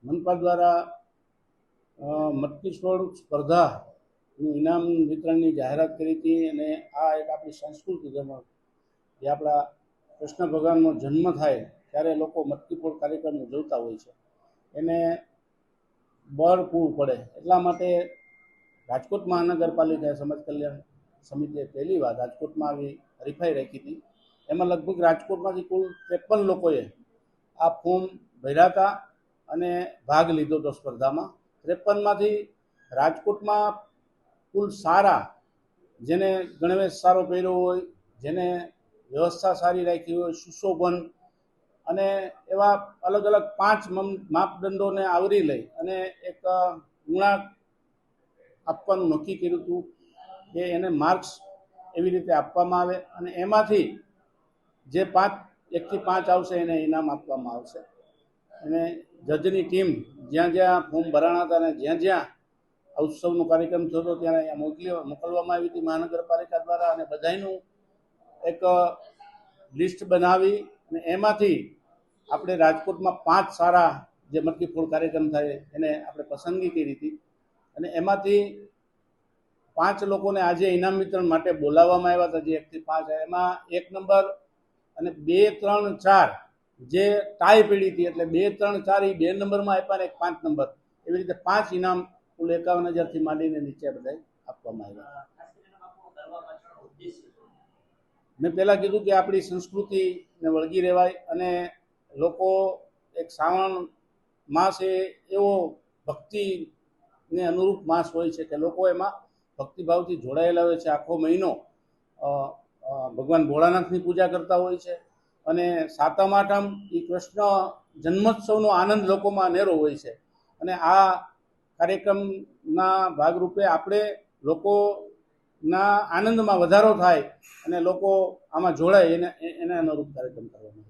મનપા દ્વારા મટકી છોડ સ્પર્ધાનું ઇનામ વિતરણની જાહેરાત કરી હતી અને આ એક આપણી સંસ્કૃતિ જેમાં જે આપણા કૃષ્ણ ભગવાનનો જન્મ થાય ત્યારે લોકો મટકી ફોડ કાર્યક્રમ ઉજવતા હોય છે એને બળ પૂરું પડે એટલા માટે રાજકોટ મહાનગરપાલિકાએ સમાજ કલ્યાણ સમિતિએ પહેલી વાર રાજકોટમાં આવી હરીફાઈ રાખી હતી। એમાં લગભગ રાજકોટમાંથી કુલ 53 લોકોએ આ ફોર્મ ભર્યા હતા અને ભાગ લીધો હતો સ્પર્ધામાં। 53માંથી રાજકોટમાં કુલ સારા, જેને ગણવેશ સારો પહેર્યો હોય, જેને વ્યવસ્થા સારી રાખી હોય, સુશોભન અને એવા અલગ અલગ 5 માપદંડોને આવરી લઈ અને એક ગુણાંક આપવાનું નક્કી કર્યું હતું કે એને માર્ક્સ એવી રીતે આપવામાં આવે અને એમાંથી જે 1 થી 5 આવશે એને ઇનામ આપવામાં આવશે। અને જજની ટીમ જ્યાં જ્યાં ફોર્મ ભરાણા હતા અને જ્યાં જ્યાં ઉત્સવનો કાર્યક્રમ થયો હતો ત્યાં અહીંયા મોકલવામાં આવી હતી મહાનગરપાલિકા દ્વારા અને બધાનું એક લિસ્ટ બનાવી અને એમાંથી આપણે રાજકોટમાં 5 સારા જે મટકી ફોડ કાર્યક્રમ થાય એને આપણે પસંદગી કરી હતી અને એમાંથી 5 લોકોને આજે ઇનામ વિતરણ માટે બોલાવવામાં આવ્યા હતા, જે 1 થી 5 એમાં 1 નંબર અને 2, 3, 4 જે ટાઈ પડી હતી એટલે 2, 3, 4 એ 2 નંબરમાં આપ્યા ને 5 નંબર એવી રીતે 5 ઇનામ કુલ 51,000થી માંડીને નીચે બધા આપવામાં આવ્યા। મેં પહેલાં કીધું કે આપણી સંસ્કૃતિને વળગી રહેવાય અને લોકો એક શ્રાવણ માસ એવો ભક્તિને અનુરૂપ માસ હોય છે કે લોકો એમાં ભક્તિભાવથી જોડાયેલા હોય છે। આખો મહિનો ભગવાન ભોળાનાથની પૂજા કરતા હોય છે અને સાતમ આઠમ એ કૃષ્ણ જન્મોત્સવનો આનંદ લોકોમાં અનેરો હોય છે અને આ કાર્યક્રમના ભાગરૂપે આપણે લોકોના આનંદમાં વધારો થાય અને લોકો આમાં જોડાય એને અનુરૂપ કાર્યક્રમ કરવામાં